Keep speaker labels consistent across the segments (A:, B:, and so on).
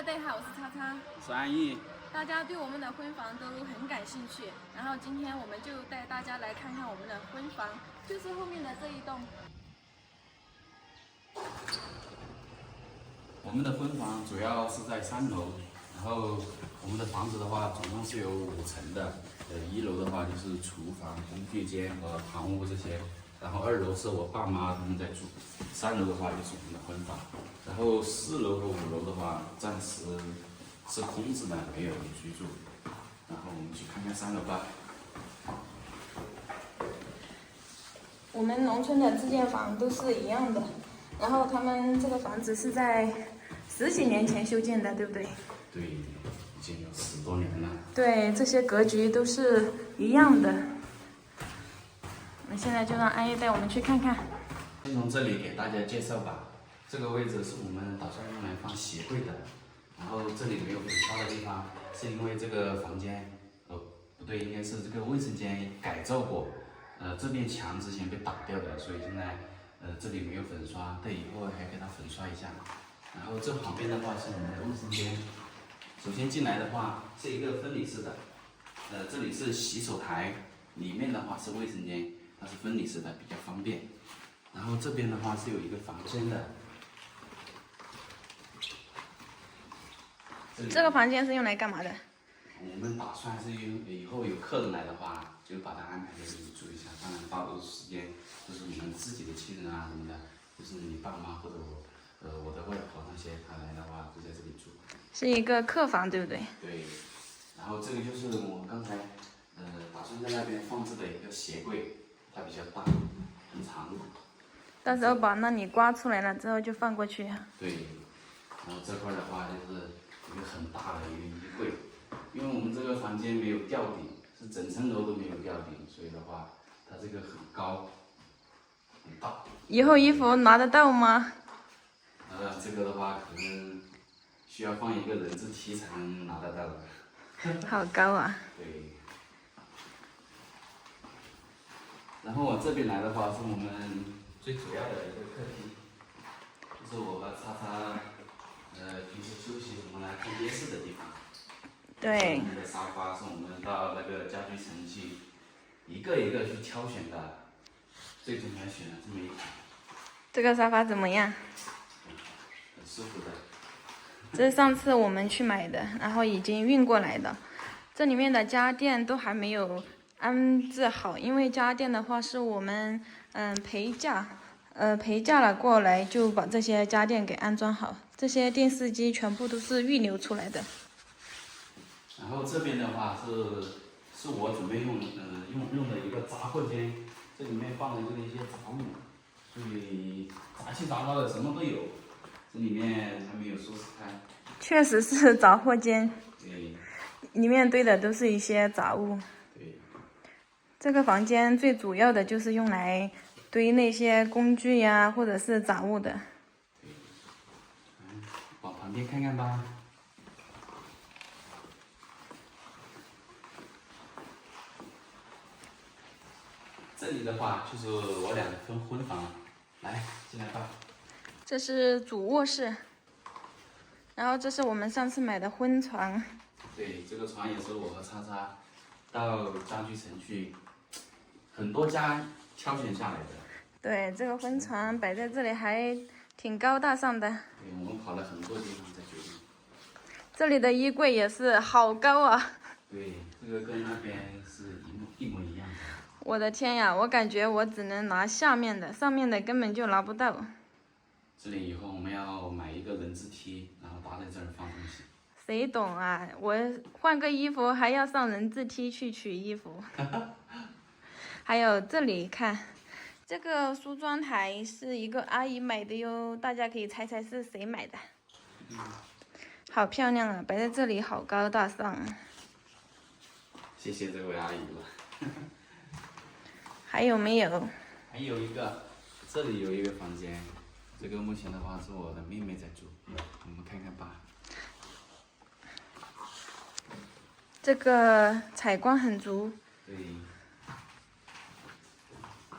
A: 大家好，我是叉叉，
B: 我是安逸。
A: 大家对我们的婚房都很感兴趣，然后今天我们就带大家来看看我们的婚房，就是后面的这一栋。
B: 我们的婚房主要是在3楼，然后我们的房子的话，总共是有5层的。1楼的话就是厨房、工具间和堂屋这些，然后2楼是我爸妈他们在住，3楼的话就是我们的婚房，然后4楼和5楼的话暂时是空置的，没有人居住。然后我们去看看3楼吧。
A: 我们农村的自建房都是一样的，然后他们这个房子是在10几年前修建的，对不对？
B: 对，已经有10多年了。
A: 对，这些格局都是一样的。我们现在就让安逸带我们去看看。
B: 先从这里给大家介绍吧。这个位置是我们打算用来放鞋柜的。然后这里没有粉刷的地方，是因为这个房间，不对，应该是这个卫生间改造过。这面墙之前被打掉的，所以现在这里没有粉刷，等以后还给它粉刷一下。然后这旁边的话是我们的卫生间。首先进来的话是一个分离式的，这里是洗手台，里面的话是卫生间，它是分离式的，比较方便。然后这边的话是有一个房间的。
A: 这个房间是用来干嘛的？
B: 我们打算是以后有客人来的话，就把它安排在这里住一下。当然，大多数时间都是你们自己的亲人啊什么的，就是你爸妈或者我的外婆那些，他来的话就在这里住。
A: 是一个客房，对不对？
B: 对。然后这个就是我刚才打算在那边放置的一个鞋柜，它比较大，很长。
A: 到时候把那里刮出来了之后就放过去。
B: 对。然后这块的话就是一个很大的一个衣柜。因为我们这个房间没有吊顶，是整层楼都没有吊顶，所以的话，它这个很高，很大。
A: 以后衣服拿得到吗？
B: 这个的话可能需要放一个人字梯才能拿得到的。
A: 好高啊！
B: 对。然后往这边来的话，是我们最主要的一个客厅，就是我和叉叉平时休息什么来看电视的地方。
A: 对。
B: 我们的沙发是我们到那个家具城去一个一个去挑选的，最终才选了这么一款。
A: 这个沙发怎么样？
B: 很舒服的。
A: 这是上次我们去买的，然后已经运过来的。这里面的家电都还没有安置好，因为家电的话是我们陪嫁了过来，就把这些家电给安装好。这些电视机全部都是预留出来的。
B: 然后这边的话是我准备用的一个杂货间，这里面放的就是一些杂物，所以杂七杂八的什么都有，这里面还没有收拾开。
A: 确实是杂货间。
B: 对。
A: 里面堆的都是一些杂物。
B: 对。
A: 这个房间最主要的就是用来堆那些工具呀，或者是杂物的。
B: 对。往旁边看看吧。这里的话就是我俩的婚房，来进来吧。
A: 这是主卧室，然后这是我们上次买的婚床。
B: 对，这个床也是我和叉叉到家具城去很多家挑选下来的。
A: 对，这个婚床摆在这里还挺高大上的。
B: 对，我们跑了很多地方才决定。
A: 这里的衣柜也是好高啊。
B: 对，这个跟那边是一模一样的。
A: 我的天呀，我感觉我只能拿下面的，上面的根本就拿不到。
B: 这里以后我们要买一个人字梯，然后搭在这儿放东西。
A: 谁懂啊？我换个衣服还要上人字梯去取衣服。还有这里看，这个梳妆台是一个阿姨买的哟，大家可以猜猜是谁买的。好漂亮啊，摆在这里好高大上。
B: 谢谢这位阿姨了。
A: 还有没有？
B: 还有一个，这里有一个房间，这个目前的话是我的妹妹在住，我们看看吧。
A: 这个采光很足。
B: 对。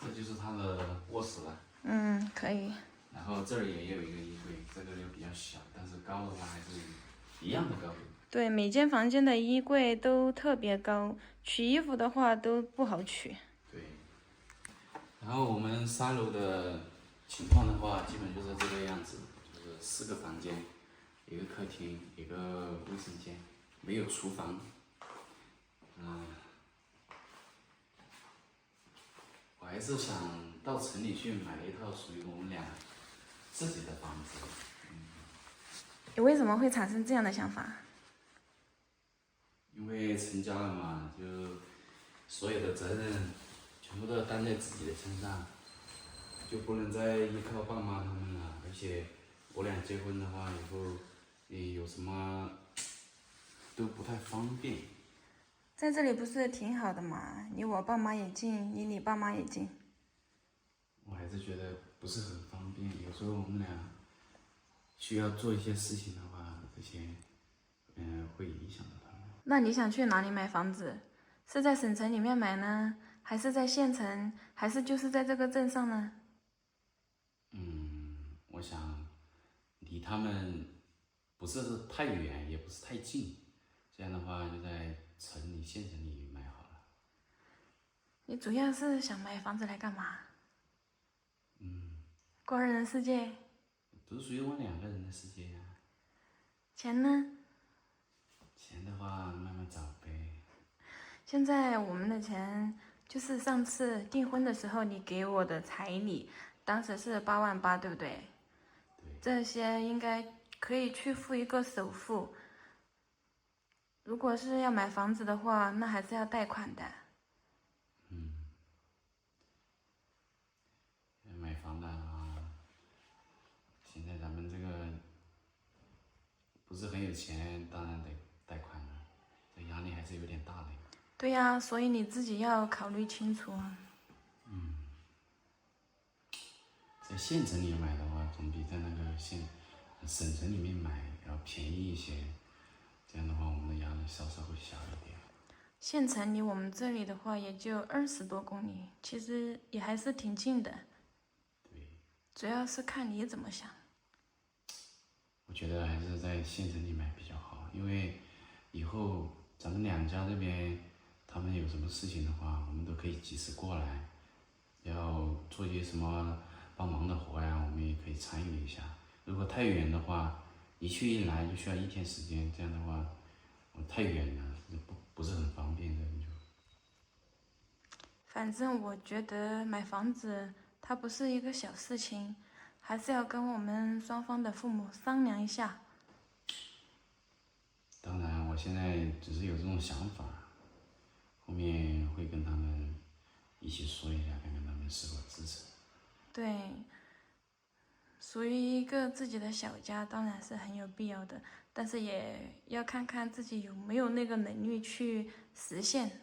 B: 这就是她的卧室了。
A: 可以。
B: 然后这儿也有一个衣柜，这个就比较小，但是高的话还是一样的高度。
A: 对，每间房间的衣柜都特别高，取衣服的话都不好取。
B: 对。然后我们3楼的情况的话，基本就是这个样子，就是4个房间，一个客厅，一个卫生间，没有厨房。我还是想到城里去买一套属于我们俩自己的房子。
A: 你为什么会产生这样的想法？
B: 因为成家了嘛，就所有的责任全部都要担在自己的身上，就不能再依靠爸妈他们了。而且我俩结婚的话，以后有什么都不太方便。
A: 在这里不是挺好的嘛？离我爸妈也近，离你爸妈也近。
B: 我还是觉得不是很方便，有时候我们俩需要做一些事情的话，这些会影响到他们。
A: 那你想去哪里买房子？是在省城里面买呢，还是在县城，还是就是在这个镇上呢？
B: 我想离他们不是太远，也不是太近，这样的话就在城里、县城里买好了。
A: 你主要是想买房子来干嘛？过二人世界？
B: 都属于我2个人的世界呀。
A: 钱呢？
B: 钱的话慢慢找呗。
A: 现在我们的钱就是上次订婚的时候你给我的彩礼，当时是8.8万，对不对？
B: 对。
A: 这些应该可以去付一个首付。如果是要买房子的话，那还是要贷款的。
B: 买房的话，现在咱们这个不是很有钱，当然得贷款了，这压力还是有点大的。
A: 对呀，所以你自己要考虑清楚啊。
B: 在县城里买的话，总比在那个省城里面买要便宜一些，这样的话我们的压力稍稍会小一点。
A: 县城离我们这里的话也就20多公里，其实也还是挺近的。
B: 对。
A: 主要是看你怎么想。
B: 我觉得还是在县城里买比较好，因为以后咱们2家这边他们有什么事情的话，我们都可以及时过来。要做一些什么帮忙的活呀，我们也可以参与一下。如果太远的话，一去一来就需要1天时间，这样的话，太远了，不是很方便的。
A: 反正我觉得买房子它不是一个小事情，还是要跟我们双方的父母商量一下。
B: 当然，我现在只是有这种想法，后面会跟他们一起说一下，看看他们是否支持。
A: 对，属于一个自己的小家，当然是很有必要的，但是也要看看自己有没有那个能力去实现。